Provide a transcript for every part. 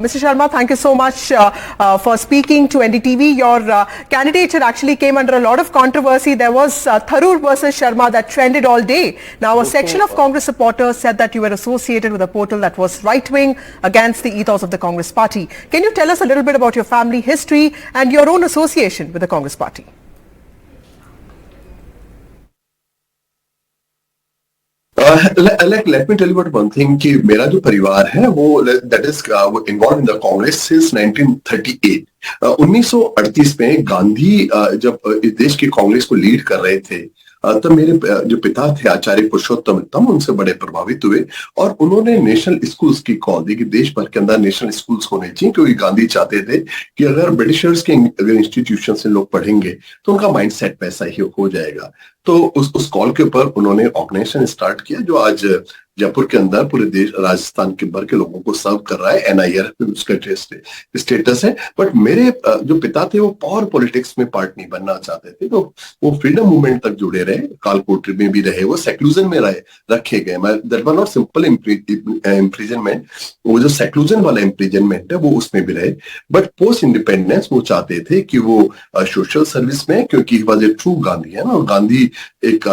Mr. Sharma, thank you so much for speaking to NDTV. Your candidature actually came under a lot of controversy. There was Tharoor versus Sharma that trended all day. Now, a section of Congress supporters said that you were associated with a portal that was right-wing against the ethos of the Congress party. Can you tell us a little bit about your family history and your own association with the Congress party? Let me tell you about one thing कि मेरा जो परिवार है वो that is involved in the Congress since 1938. 1938 में गांधी जब इस देश की कांग्रेस को लीड कर रहे थे तब मेरे जो पिता थे आचार्य पुरुषोत्तम उनसे बड़े प्रभावित हुए और उन्होंने नेशनल स्कूल्स की कॉल दी कि देश भर के अंदर नेशनल स्कूल्स होने चाहिए क्योंकि गांधी चाहते थे कि अगर ब्रिटिशर्स के अगर इंस्टीट्यूशन से लोग पढ़ेंगे तो उनका माइंड सेट वैसा ही हो जाएगा। तो उस कॉल के ऊपर उन्होंने ऑर्गेनाइजेशन स्टार्ट किया जो आज जयपुर के अंदर पूरे देश राजस्थान के भर के लोगों को सर्व कर रहा है। एनआईआर में उसका स्टेटस है। बट मेरे जो पिता थे वो पावर पॉलिटिक्स में पार्ट नहीं बनना चाहते थे, तो वो फ्रीडम मूवमेंट तक जुड़े रहे, कालकोठरी में भी रहे, वो सेक्लूजन में रखे गए। That was not simple imprisonment, वो जो सेक्लूजन वाला इम्प्रिजनमेंट है वो उसमें भी रहे। बट पोस्ट इंडिपेंडेंस वो चाहते थे कि वो सोशल सर्विस में, क्योंकि वॉज ए ट्रू गांधी है ना, और गांधी एक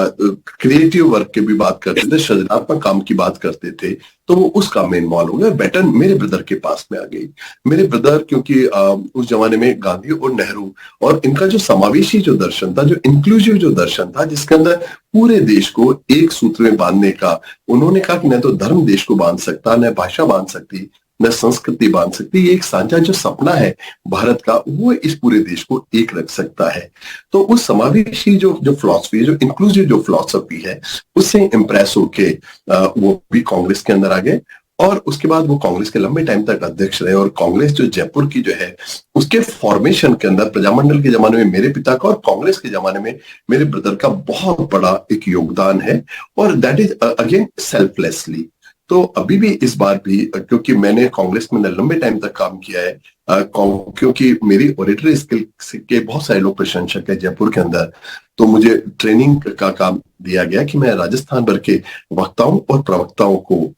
क्रिएटिव वर्क की भी बात करते थे, सृजनात्मक काम की बात करते थे, तो वो उस काम में इन्वॉल्व हो गए। बैटन मेरे ब्रदर के पास में आ गई। मेरे ब्रदर क्योंकि उस जमाने में गांधी और नेहरू और इनका जो समावेशी जो दर्शन था, जो इंक्लूसिव जो दर्शन था, जिसके अंदर पूरे देश को एक सूत्र में बांधने का, उन्होंने कहा कि न तो धर्म देश को बांध सकता, न भाषा बांध सकती, न संस्कृति बांध सकती, ये एक साझा जो सपना है भारत का, वो इस पूरे देश को एक रख सकता है। तो उस समावेशी जो फिलॉसफी, जो इंक्लूसिव जो फिलॉसफी है, उससे इंप्रेस होके वो भी कांग्रेस के अंदर आ गए और उसके बाद वो कांग्रेस के लंबे टाइम तक अध्यक्ष रहे। और कांग्रेस जो जयपुर की जो है उसके फॉर्मेशन के अंदर प्रजामंडल के जमाने में मेरे पिता का और कांग्रेस के जमाने में मेरे ब्रदर का बहुत बड़ा एक योगदान है, और दैट इज अगेन सेल्फलेसली। तो अभी भी इस बार भी क्योंकि मैंने कांग्रेस में लंबे टाइम तक काम किया है, क्योंकि मेरी ऑडिटरी स्किल के बहुत सारे लोग प्रशंसक है जयपुर के अंदर, तो मुझे ट्रेनिंग का काम दिया गया कि मैं राजस्थान भर के वक्ताओं और प्रवक्ताओं को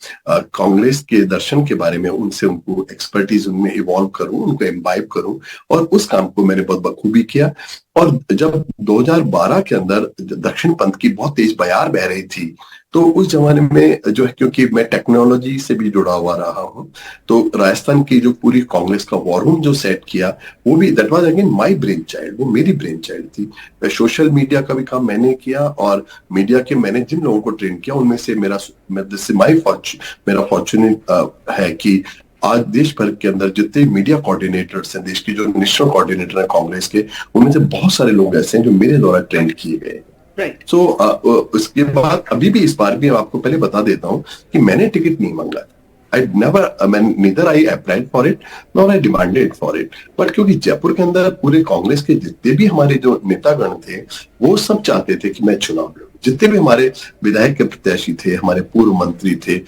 कांग्रेस के दर्शन के बारे में उनको एक्सपर्टीज उनमें इवॉल्व करूं, उनको इम्बाइब करूं, और उस काम को मैंने बहुत बखूबी किया। और जब 2012 के अंदर दक्षिण पंथ की बहुत तेज बयार बह रही थी, तो उस जमाने में जो है, क्योंकि मैं टेक्नोलॉजी से भी जुड़ा हुआ रहा हूं, तो राजस्थान की जो पूरी कांग्रेस का वॉर रूम जो सेट किया, वो भी that was again my brain child, वो मेरी ब्रेन चाइल्ड थी। सोशल मीडिया का भी काम मैंने किया और मीडिया के मैंने जिन लोगों को ट्रेन किया उनमें से मेरा फॉर्चूनेट है कि आज देश भर के अंदर जितने मीडिया कोऑर्डिनेटर्स हैं, देश के जो नेशनल कोऑर्डिनेटर हैं कांग्रेस के, उनमें से बहुत सारे लोग ऐसे हैं जो मेरे द्वारा ट्रेंड किए गए। सो उसके बाद अभी भी इस बार भी आपको पहले बता देता हूं कि मैंने टिकट नहीं मांगा था। neither I applied for it nor I demanded for it, but क्योंकि जयपुर के अंदर पूरे कांग्रेस के जितने भी हमारे जो नेतागण थे वो सब चाहते थे कि मैं चुनाव लड़ूं। जितने भी हमारे विधायक के प्रत्याशी थे, हमारे पूर्व मंत्री थे,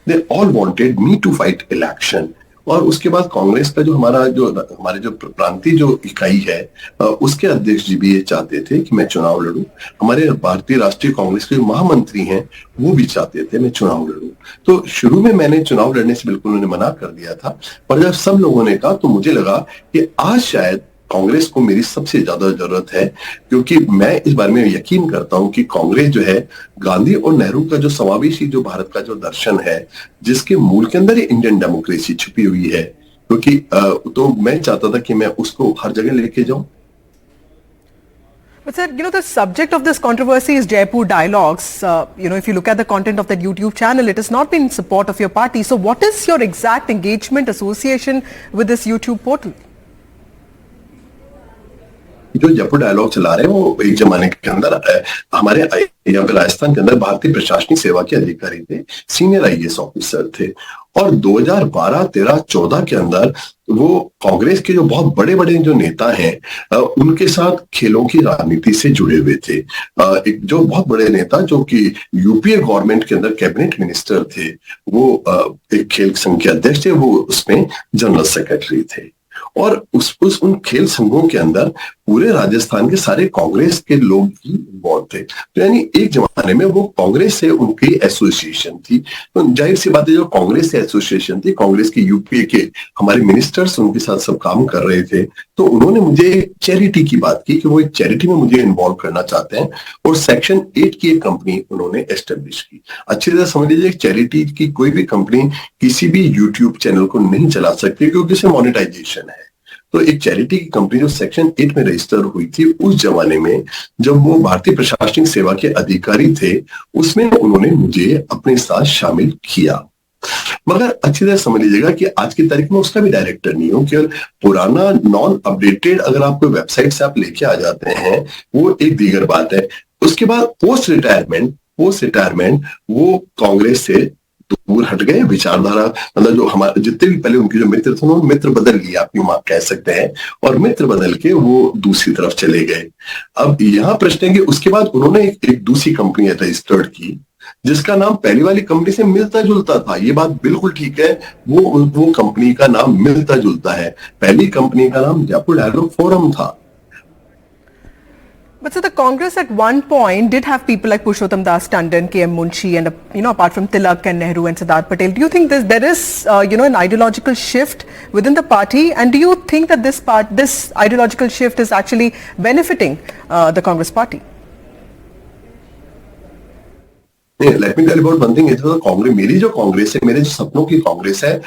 they all wanted me to fight election। और उसके बाद कांग्रेस का जो हमारे जो प्रांतीय जो इकाई है उसके अध्यक्ष जी भी ये चाहते थे कि मैं चुनाव लड़ूं। हमारे भारतीय राष्ट्रीय कांग्रेस के महामंत्री हैं वो भी चाहते थे मैं चुनाव लड़ूं। तो शुरू में मैंने चुनाव लड़ने से बिल्कुल उन्हें मना कर दिया था, पर जब सब लोगों ने कहा तो मुझे लगा कि आज शायद कांग्रेस को मेरी सबसे ज्यादा जरूरत है, क्योंकि मैं इस बारे में यकीन करता हूं कि कांग्रेस जो है गांधी और नेहरू का जो समावेशी जो भारत का जो दर्शन है, जिसके मूल के अंदर ही इंडियन डेमोक्रेसी छुपी हुई है, क्योंकि तो मैं चाहता था कि मैं उसको हर जगह लेके जाऊं। But sir, the subject of this controversy is Jaipur Dialogues. If you look at the content of that YouTube channel, it has not been in support of your party. So what is your exact engagement association with this YouTube portal? जो Jaipur dialogue चला रहे हैं वो एक जमाने के अंदर हमारे यहाँ पे राजस्थान के अंदर भारतीय प्रशासनिक सेवा के अधिकारी थे, सीनियर आईएएस ऑफिसर थे, और 2012, 13, 14 के अंदर वो कांग्रेस के जो बहुत बड़े बड़े जो नेता हैं उनके साथ खेलों की राजनीति से जुड़े हुए थे। एक जो बहुत बड़े नेता जो कि यूपीए गवर्नमेंट के अंदर कैबिनेट मिनिस्टर थे, वो एक खेल संघ के अध्यक्ष थे, वो उसमें जनरल सेक्रेटरी थे। और उन खेल संघों के अंदर पूरे राजस्थान के सारे कांग्रेस के लोग ही इन्वॉल्व थे। तो यानी एक जमाने में वो कांग्रेस से उनकी एसोसिएशन थी। तो जाहिर सी बात है, जो कांग्रेस से एसोसिएशन थी, कांग्रेस के यूपीए के हमारे मिनिस्टर्स उनके साथ सब काम कर रहे थे। तो उन्होंने मुझे एक चैरिटी की बात की कि वो एक चैरिटी में मुझे इन्वॉल्व करना चाहते हैं, और सेक्शन 8 की एक कंपनी उन्होंने एस्टेब्लिश की। अच्छी तरह समझ लीजिए, चैरिटी की कोई भी कंपनी किसी भी यूट्यूब चैनल को नहीं चला सकती, क्योंकि उसे मोनेटाइजेशन है। तो एक चैरिटी की कंपनी जो सेक्शन 8 में रजिस्टर हुई थी, उस जमाने में जब वो भारतीय प्रशासनिक सेवा के अधिकारी थे, उसमें उन्होंने मुझे अपने साथ शामिल किया। मगर अच्छी तरह समझ लीजिएगा कि आज की तारीख में उसका भी डायरेक्टर नहीं हूं, केवल पुराना नॉन अपडेटेड अगर आप कोई वेबसाइट से आप लेके आ जाते हैं, वो एक दीगर बात है। उसके बाद पोस्ट रिटायरमेंट वो कांग्रेस से दूर हट गए। विचारधारा मतलब जो हमारे जितने भी पहले उनके जो मित्र थे, उन्होंने मित्र बदल लिया, आप यूं आप कह सकते हैं, और मित्र बदल के वो दूसरी तरफ चले गए। अब यहाँ प्रश्न है कि उसके बाद उन्होंने एक दूसरी कंपनी रजिस्टर्ड की, जिसका नाम पहली वाली कंपनी से मिलता जुलता था। ये बात बिल्कुल ठीक है, वो कंपनी का नाम मिलता जुलता है। पहली कंपनी का नाम जयपुर डायलॉग फोरम था। But so the Congress at one point did have people like Purushottam Das Tandon, K.M. Munshi, and apart from Tilak and Nehru and Sardar Patel, do you think there is an ideological shift within the party, and do you think that this ideological shift is actually benefiting the Congress party? Let me tell you about one thing. Congress, मेरी जो कांग्रेस है, मेरे जो सपनों की कांग्रेस है,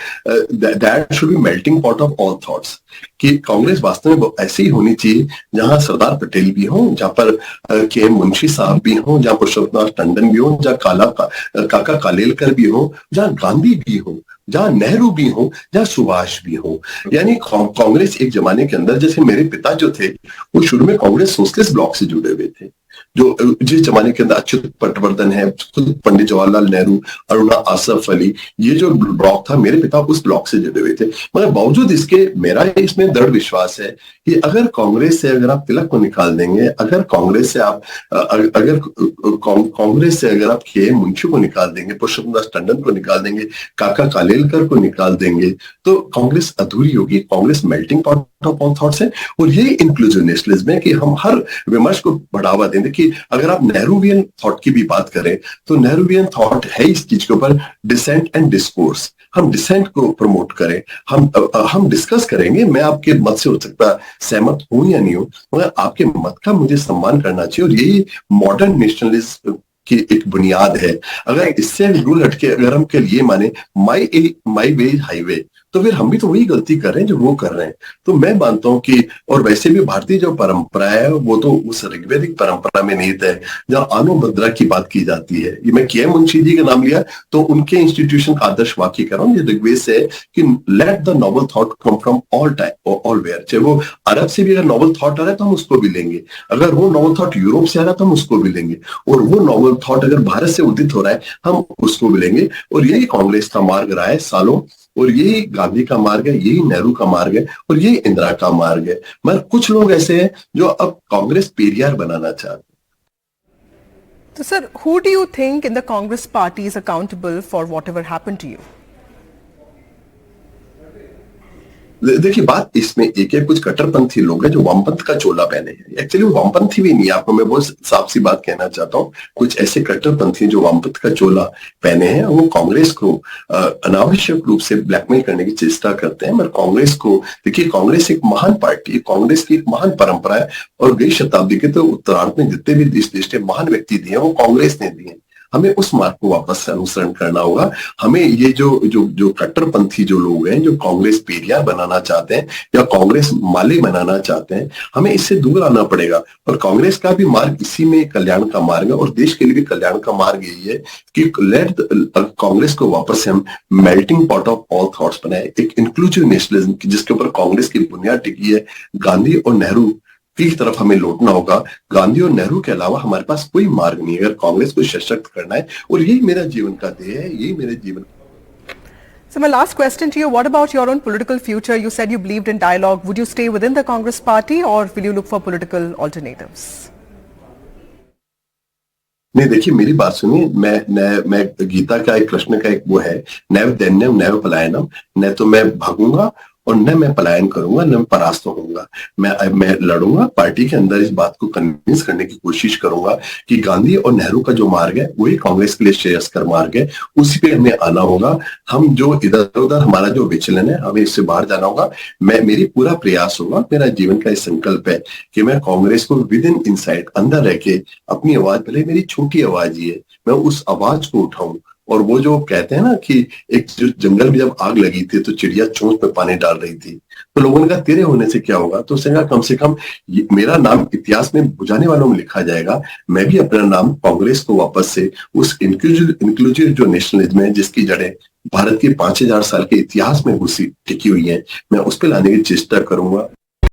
that should be melting pot of all thoughts. कि कांग्रेस वास्तव में ऐसी ही होनी चाहिए जहां सरदार पटेल भी हों, जहां पर के एम मुंशी साहब भी हों, जहां पुरुषोत्तम दास टंडन भी हों, जहां काका कालेलकर भी हों, जहां गांधी भी हों, जहां नेहरू भी हो, जहां सुभाष भी हो। यानी कांग्रेस एक जमाने के अंदर, जैसे मेरे पिता जो थे, वो शुरू में कांग्रेस सोशलिस्ट ब्लॉक से जुड़े हुए थे, जो जिस जमाने के अंदर अच्युत पटवर्धन है, खुद पंडित जवाहरलाल नेहरू, अरुणा आसफ अली, ये जो ब्लॉक था, मेरे पिता उस ब्लॉक से जुड़े हुए थे। मगर बावजूद इसके मेरा इसमें दृढ़ विश्वास है कि अगर कांग्रेस से अगर आप तिलक को निकाल देंगे, अगर कांग्रेस से आप के मुंशी को निकाल देंगे, पुरुषोत्तम दास टंडन को निकाल देंगे, काका कालेलकर को निकाल देंगे, तो कांग्रेस अधूरी होगी। Congress melting pot of all thoughts है, और ये इंक्लूसिव नेशनलिज्म है कि हम हर विमर्श को बढ़ावा दें। कि अगर आप नेहरूवियन थॉट की भी बात करें, तो नेहरूवियन थॉट है इस चीज के ऊपर डिसेंट एंड डिस्कोर्स। हम डिसेंट को प्रमोट करें, हम डिस्कस करेंगे। मैं आपके मत से हो सकता सहमत हूं या नहीं हूं, मगर आपके मत का मुझे सम्मान करना चाहिए, और यही मॉडर्न नेशनलिज्म की एक बुनियाद है। अगर इससे रूल हटके अगर हम के लिए माने माई वे हाईवे, तो फिर हम भी तो वही गलती कर रहे हैं जो वो कर रहे हैं। तो मैं मानता हूं कि, और वैसे भी भारतीय जो परंपरा है, वो तो उस ऋग्वेदिक परंपरा में निहित है, जहां आनो भद्रा की बात की जाती है। ये मैं के मुंशी जी का नाम लिया तो उनके इंस्टीट्यूशन का आदर्श वाक्य कर रहा हूँ, ये ऋग्वेद से है कि let the novel thought come from all time all where. चाहे वो अरब से भी अगर नॉवल थॉट आ रहा है तो हम उसको भी लेंगे, अगर वो नॉवल थॉट यूरोप से आ रहा है तो हम उसको भी लेंगे, और वो नॉवल थॉट अगर भारत से उदित हो रहा है हम उसको भी लेंगे। और यही कांग्रेस का मार्ग रहा है सालों, और यही गांधी का मार्ग है, यही नेहरू का मार्ग है, और यही इंदिरा का मार्ग है। मगर कुछ लोग ऐसे हैं जो अब कांग्रेस पेरियार बनाना चाहते हैं। So, sir, who do you think in the Congress party is accountable for whatever happened to you? देखिए, बात इसमें एक है, कुछ कट्टरपंथी लोग हैं जो वामपंथ का चोला पहने हैं। एक्चुअली वो वामपंथी भी नहीं है, आपको मैं बहुत साफ सी बात कहना चाहता हूँ। कुछ ऐसे कट्टरपंथी जो वामपंथ का चोला पहने हैं, वो कांग्रेस को अनावश्यक रूप से ब्लैकमेल करने की चेष्टा करते हैं। मगर कांग्रेस को देखिए, कांग्रेस एक महान पार्टी है, कांग्रेस की एक महान परंपरा है, और 20 शताब्दी के तो उत्तरार्ध में जितने भी देश के महान व्यक्ति दिए वो कांग्रेस ने दिए। हमें उस मार्ग को वापस अनुसरण करना होगा। हमें ये जो कट्टरपंथी जो लोग हैं, जो कांग्रेस पेरियार बनाना चाहते हैं या कांग्रेस माले बनाना चाहते हैं, हमें इससे दूर आना पड़ेगा। और कांग्रेस का भी मार्ग इसी में कल्याण का मार्ग है, और देश के लिए भी कल्याण का मार्ग यही है कि लेट कांग्रेस को वापस से हम melting pot of all thoughts बनाए, एक इंक्लूसिव नेशनलिज्म जिसके ऊपर कांग्रेस की बुनियाद टिकी है। गांधी और नेहरू की तरफ हमें लौटना होगा। गांधी और नेहरू के अलावा हमारे पास कोई मार्ग नहीं है अगर कांग्रेस को सशक्त करना है, और यही मेरा जीवन का ध्येय है, यही मेरे जीवन। So my last question to you, what about your own political future? You said you believed in dialogue. Would you stay within the Congress party or will you look for political alternatives? नहीं, देखिए मेरी बात सुनिए, मैं गीता का एक कृष्ण का एक वो है, नैव दैन्यम नैव पलायनम, न तो मैं भागूंगा और न मैं पलायन करूंगा, न मैं परास्त होऊंगा। मैं लड़ूंगा, पार्टी के अंदर इस बात को कन्विंस करने की कोशिश करूंगा कि गांधी और नेहरू का जो मार्ग है वही कांग्रेस के लिए श्रेयस्कर मार्ग है, उसी पे हमें आना होगा। हम जो इधर उधर हमारा जो विचलन है, हमें इससे बाहर जाना होगा। मेरी पूरा प्रयास होगा, मेरा जीवन का एक संकल्प है कि मैं कांग्रेस को विद इन इनसाइड अंदर रह के अपनी आवाज, भले मेरी छोटी आवाज ही है, मैं उस आवाज को उठाऊं। और वो जो कहते हैं ना कि एक जो जंगल में जब आग लगी थी तो चिड़िया चोंच में पानी डाल रही थी, तो लोगों ने कहा तेरे होने से क्या होगा, तो उसने कहा कम से कम मेरा नाम इतिहास में बुझाने वालों में लिखा जाएगा। मैं भी अपना नाम कांग्रेस को वापस से उस इंक्लूसिव जो नेशनलिज्म है, जिसकी जड़ें भारत के 5000 साल के इतिहास में घुसी टिकी हुई है, मैं उस पर लाने की चेष्टा करूंगा।